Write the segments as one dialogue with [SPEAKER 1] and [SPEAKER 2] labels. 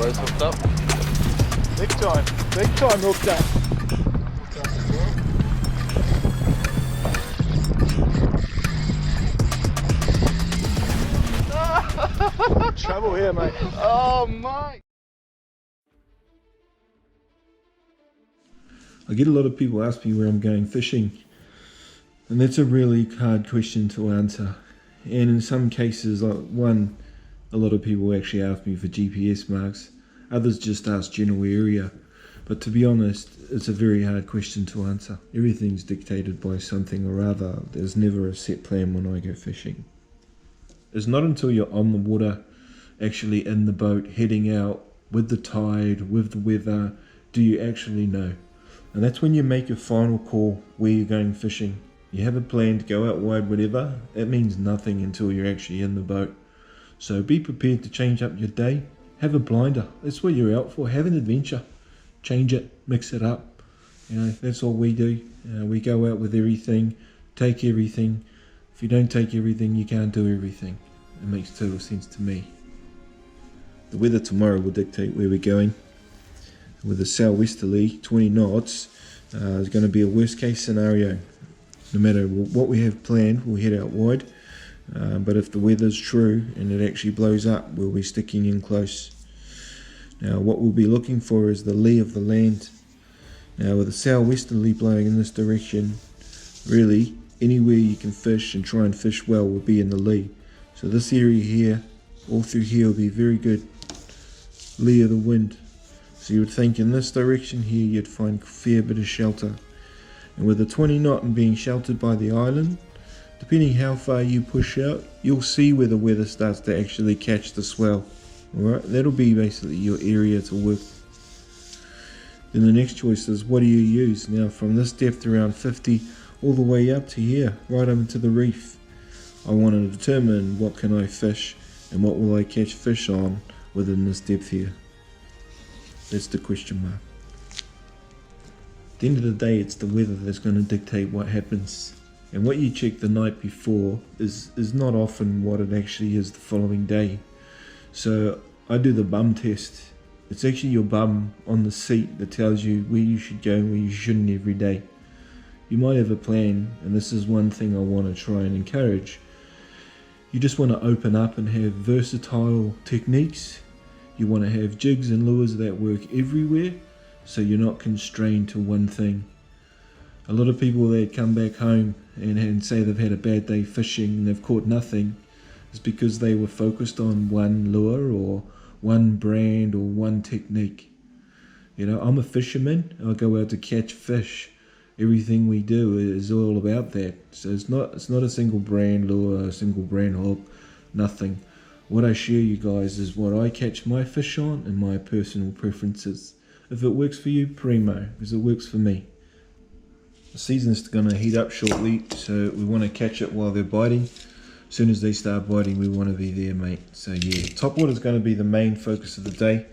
[SPEAKER 1] both hooked up.
[SPEAKER 2] Big time hooked up. Trouble here, mate.
[SPEAKER 1] Oh, mate.
[SPEAKER 3] I get a lot of people ask me where I'm going fishing, and that's a really hard question to answer. And in some cases, a lot of people actually ask me for GPS marks, others just ask general area. But to be honest, it's a very hard question to answer. Everything's dictated by something or other. There's never a set plan when I go fishing. It's not until you're on the water, actually in the boat, heading out, with the tide, with the weather, do you actually know. And that's when you make your final call where you're going fishing. You have a plan to go out wide, whatever. That means nothing until you're actually in the boat. So be prepared to change up your day. Have a blinder. That's what you're out for. Have an adventure. Change it, mix it up. You know, that's all we do. We go out with everything, take everything. If you don't take everything, you can't do everything. It makes total sense to me. The weather tomorrow will dictate where we're going. With a southwesterly, 20 knots, is going to be a worst case scenario. No matter what we have planned, we'll head out wide. But if the weather's true and it actually blows up, we'll be sticking in close. Now what we'll be looking for is the lee of the land. Now with a southwesterly blowing in this direction, really anywhere you can fish and try and fish well will be in the lee. So this area here, all through here, will be very good lee of the wind. So you would think in this direction here you'd find a fair bit of shelter. And with a 20 knot and being sheltered by the island, depending how far you push out, you'll see where the weather starts to actually catch the swell. Alright, that'll be basically your area to work. Then the next choice is, what do you use? Now from this depth around 50 all the way up to here, right up into the reef, I want to determine what can I fish and what will I catch fish on within this depth here. That's the question mark. At the end of the day, it's the weather that's going to dictate what happens. And what you check the night before is not often what it actually is the following day. So I do the bum test. It's actually your bum on the seat that tells you where you should go and where you shouldn't every day. You might have a plan, and this is one thing I want to try and encourage. You just want to open up and have versatile techniques. You want to have jigs and lures that work everywhere, so you're not constrained to one thing. A lot of people that come back home and say they've had a bad day fishing and they've caught nothing is because they were focused on one lure or one brand or one technique. You know, I'm a fisherman. I go out to catch fish. Everything we do is all about that. So it's not a single brand lure, a single brand hook, nothing. What I share you guys is what I catch my fish on and my personal preferences. If it works for you, primo, because it works for me. The season's going to heat up shortly, so we want to catch it while they're biting. As soon as they start biting, we want to be there, mate. So yeah, topwater is going to be the main focus of the day.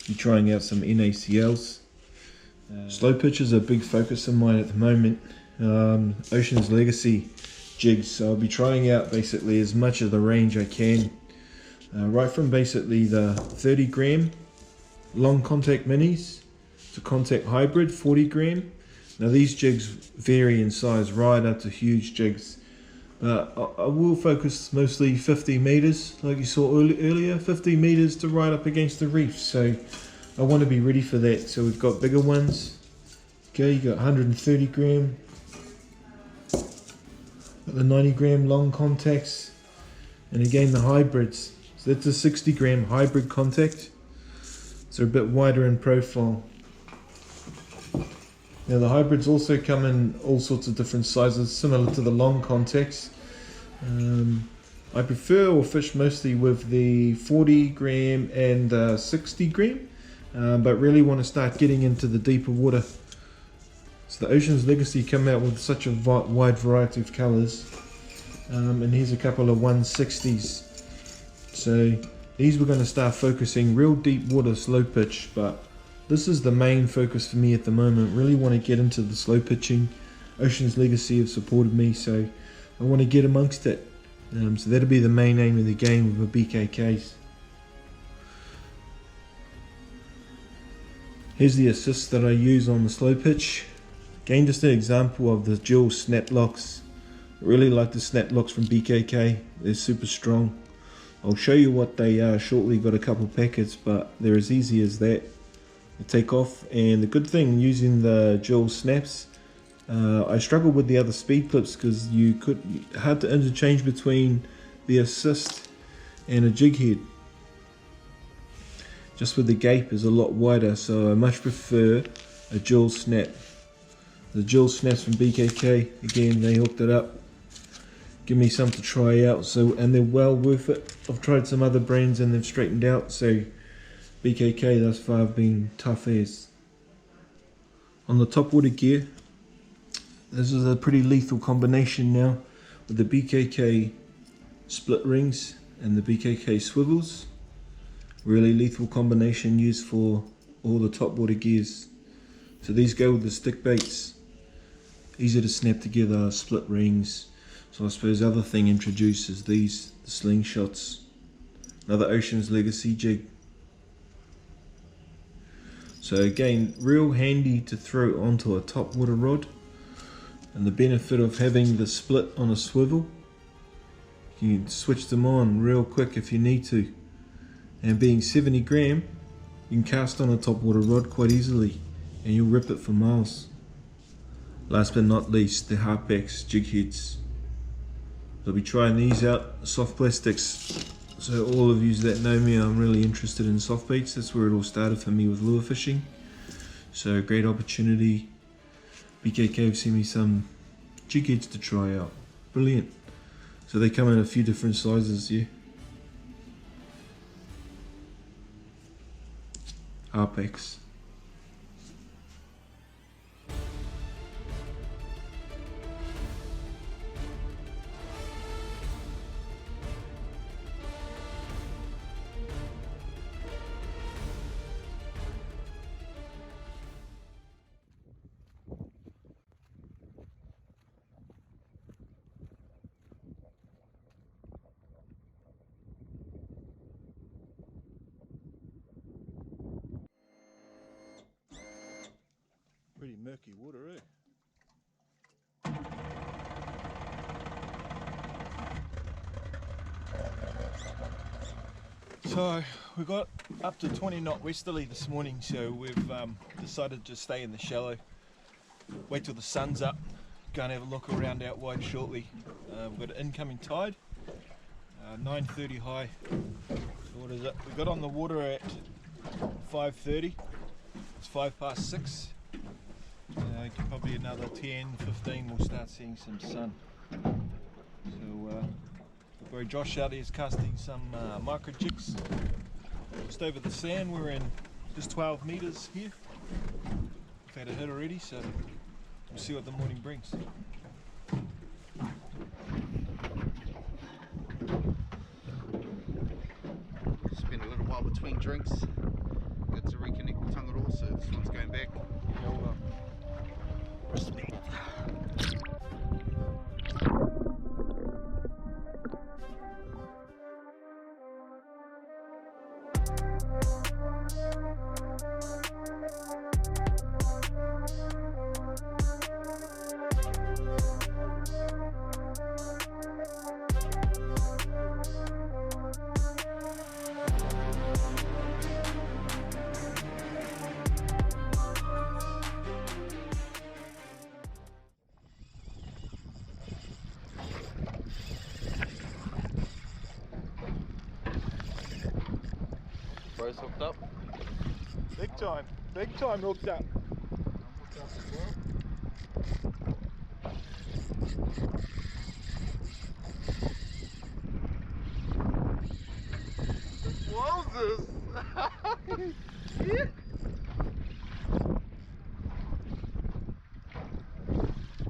[SPEAKER 3] You're trying out some NACLs. Slow pitch is a big focus of mine at the moment. Ocean's Legacy jigs, so I'll be trying out basically as much of the range I can. Right from basically the 30 gram long contact minis to contact hybrid 40 gram. Now these jigs vary in size right up to huge jigs. I will focus mostly 50 meters like you saw earlier, 50 meters to right up against the reef. So I want to be ready for that. So we've got bigger ones. Okay, you got 130 gram. Got the 90 gram long contacts. And again the hybrids. So that's a 60 gram hybrid contact. So a bit wider in profile. Now the hybrids also come in all sorts of different sizes, similar to the long contacts. I prefer or fish mostly with the 40 gram and 60 gram, but really want to start getting into the deeper water. So the Ocean's Legacy come out with such a wide variety of colours, and here's a couple of 160s. So these we're going to start focusing real deep water, slow pitch, but this is the main focus for me at the moment. Really want to get into the slow pitching. Ocean's Legacy have supported me, so I want to get amongst it. So that'll be the main aim of the game with my BKKs. Here's the assist that I use on the slow pitch. Again, just an example of the dual snap locks. I really like the snap locks from BKK. They're super strong. I'll show you what they are shortly. Got a couple packets, but they're as easy as that. They take off, and the good thing using the dual snaps, I struggled with the other speed clips because hard to interchange between the assist and a jig head. Just with the gape is a lot wider, so I much prefer a dual snap. The dual snaps from BKK, again, they hooked it up. Give me some to try out, and they're well worth it. I've tried some other brands and they've straightened out, so BKK thus far have been tough as. On the top water gear, this is a pretty lethal combination now with the BKK split rings and the BKK swivels. Really lethal combination used for all the top water gears. So these go with the stick baits. Easy to snap together, split rings. So I suppose the other thing introduced is these, the slingshots. Another Ocean's Legacy jig. So again, real handy to throw onto a top water rod. And the benefit of having the split on a swivel, you can switch them on real quick if you need to. And being 70 gram, you can cast on a top water rod quite easily and you'll rip it for miles. Last but not least, the Harpex jig heads. I'll be trying these out, soft plastics. So all of you that know me, I'm really interested in soft baits. That's where it all started for me with lure fishing. So great opportunity. BKK have sent me some jig heads to try out. Brilliant. So they come in a few different sizes here. Harpex.
[SPEAKER 2] Pretty murky water, eh? So we got up to 20 knot westerly this morning, so we've decided to stay in the shallow, wait till the sun's up, go and have a look around out wide shortly. We've got an incoming tide, 9:30 high. So what is it? We got on the water at 5:30. It's 6:05. Probably another 10-15 we'll start seeing some sun. So where Josh out here is casting some micro jigs just over the sand. We're in just 12 meters here. We've had a hit already, so we'll see what the morning brings.
[SPEAKER 1] Spend a little while between drinks. Good to reconnect with Tangaroa, so this one's going back. Respect. Bro's hooked up.
[SPEAKER 2] Big time hooked up.
[SPEAKER 1] Wowzers! Yeah.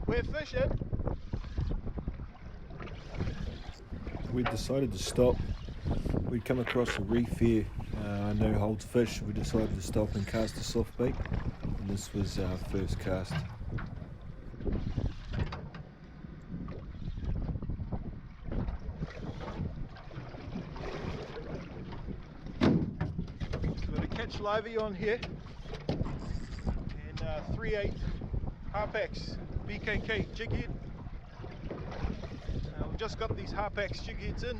[SPEAKER 2] We're fishing.
[SPEAKER 3] We decided to stop. We'd come across a reef here, no holds fish. We decided to stop and cast a soft bait, and this was our first cast.
[SPEAKER 2] Got a catch livey on here. 3/8 Harpax BKK jig head. We've just got these Harpax jig heads in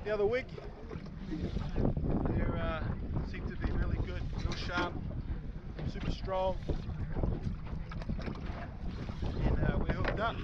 [SPEAKER 2] the other week. They seem to be really good, real sharp, super strong, and we're hooked up.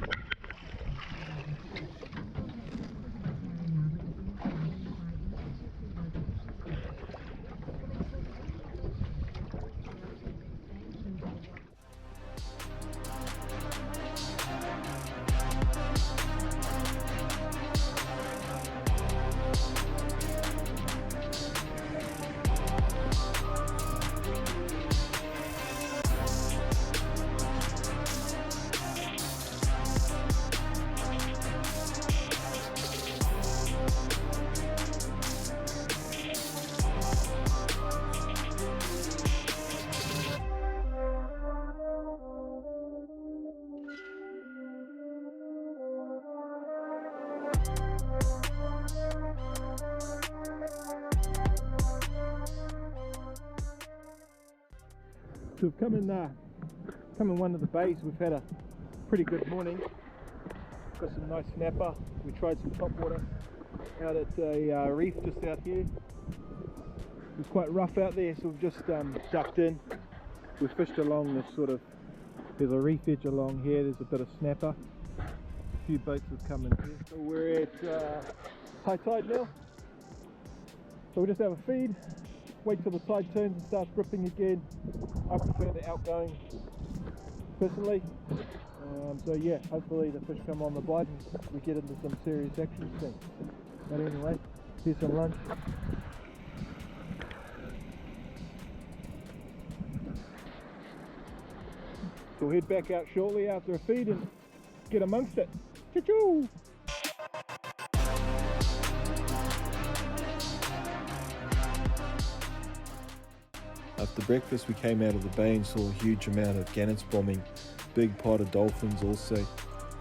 [SPEAKER 2] So we've come in one of the bays. We've had a pretty good morning. Got some nice snapper. We tried some top water out at a reef just out here. It was quite rough out there, so we've just ducked in. We fished along this there's a reef edge along here. There's a bit of snapper. A few boats have come in here. So we're at high tide now. So we'll just have a feed. Wait till the tide turns and starts dripping again. I prefer the outgoing personally. So yeah, hopefully the fish come on the bite and we get into some serious action soon. But anyway, here's some lunch. So we'll head back out shortly after a feed and get amongst it. Choo-choo!
[SPEAKER 3] After breakfast we came out of the bay and saw a huge amount of gannets bombing, big pot of dolphins also.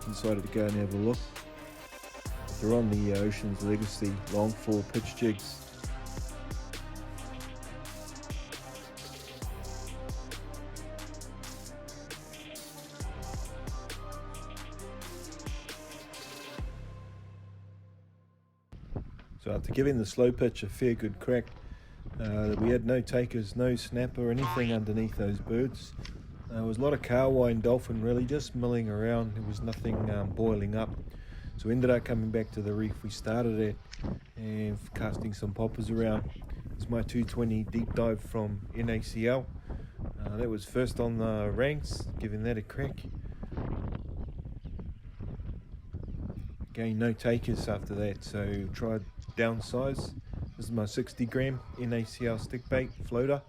[SPEAKER 3] Decided to go and have a look. They're on the Ocean's Legacy long fall pitch jigs. So after giving the slow pitch a fair good crack, we had no takers, no snapper or anything underneath those birds. There was a lot of kahawai and dolphin really just milling around. There was nothing boiling up. So we ended up coming back to the reef we started at and casting some poppers around. It's my 220 deep dive from NACL. That was first on the ranks, giving that a crack. Again, no takers after that, so tried downsize. This is my 60 gram NACL stick bait floater.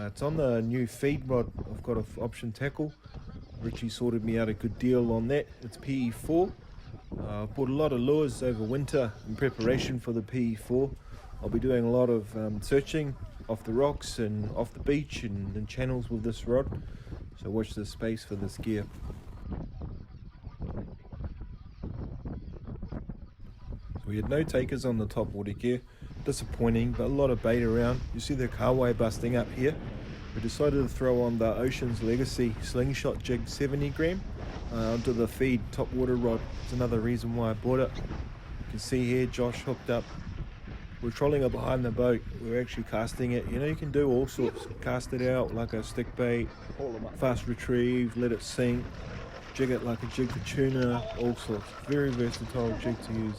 [SPEAKER 3] It's on the new feed rod. I've got an option tackle. Richie sorted me out a good deal on that. It's PE4. I bought a lot of lures over winter in preparation for the PE4. I'll be doing a lot of searching off the rocks and off the beach and in channels with this rod. So watch this space for this gear. So we had no takers on the top water gear. Disappointing, but a lot of bait around. You see the kahawai busting up here. We decided to throw on the Ocean's Legacy slingshot jig 70 gram onto the feed top water rod. It's another reason why I bought it. You can see here Josh hooked up. We're trolling it behind the boat. We're actually casting it. You know, you can do all sorts. Cast it out like a stick bait, fast retrieve, let it sink, jig it like a jig for tuna, all sorts. Very versatile jig to use.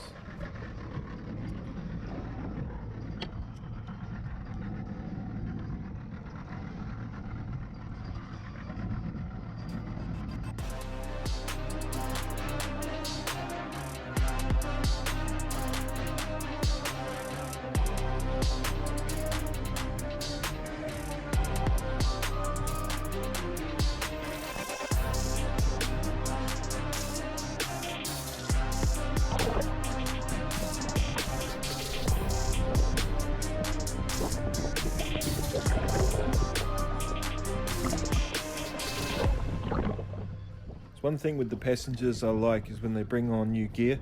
[SPEAKER 3] One thing with the passengers I like is when they bring on new gear.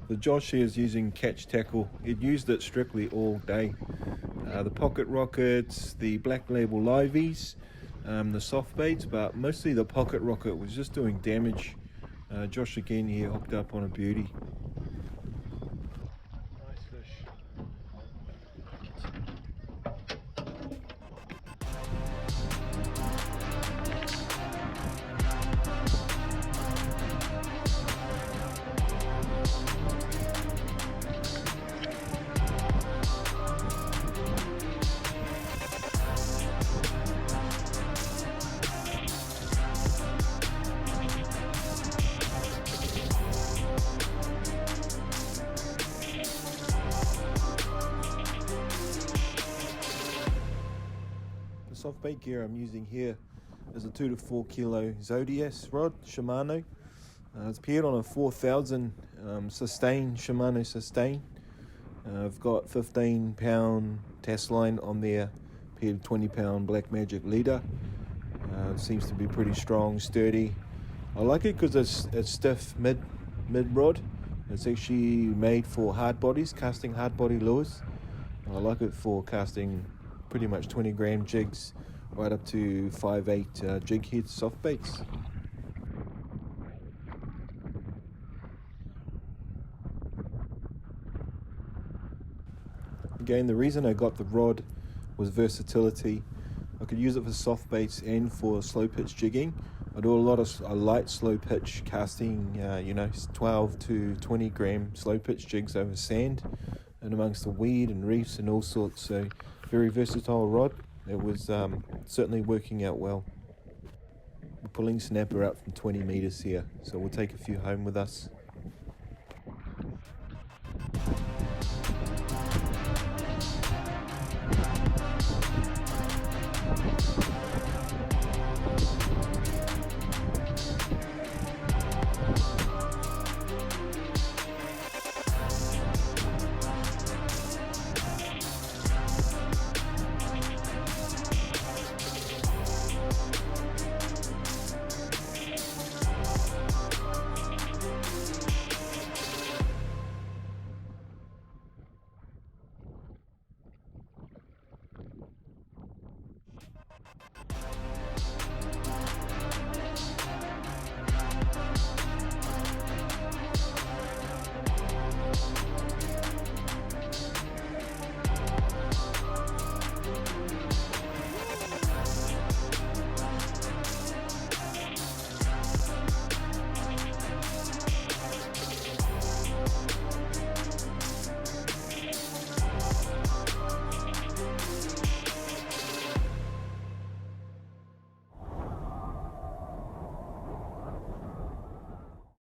[SPEAKER 3] The Josh here is using catch tackle. He'd used it strictly all day. The pocket rockets, the black label liveys, the soft baits, but mostly the pocket rocket was just doing damage. Josh again here hooked up on a beauty.
[SPEAKER 2] Nice fish.
[SPEAKER 3] The soft bait gear I'm using here is a 2 to 4 kilo Zodias rod, Shimano. It's paired on a 4000 sustain, Shimano sustain. I've got 15-pound test line on there, paired 20-pound Black Magic leader. It seems to be pretty strong, sturdy. I like it because it's stiff mid rod. It's actually made for hard bodies, casting hard body lures. I like it for casting pretty much 20 gram jigs right up to 5/8 jig head soft baits. Again, the reason I got the rod was versatility. I could use it for soft baits and for slow pitch jigging. I do a lot of light slow pitch casting, 12 to 20 gram slow pitch jigs over sand and amongst the weed and reefs and all sorts. So very versatile rod. It was certainly working out well. We're pulling snapper out from 20 meters here, so we'll take a few home with us.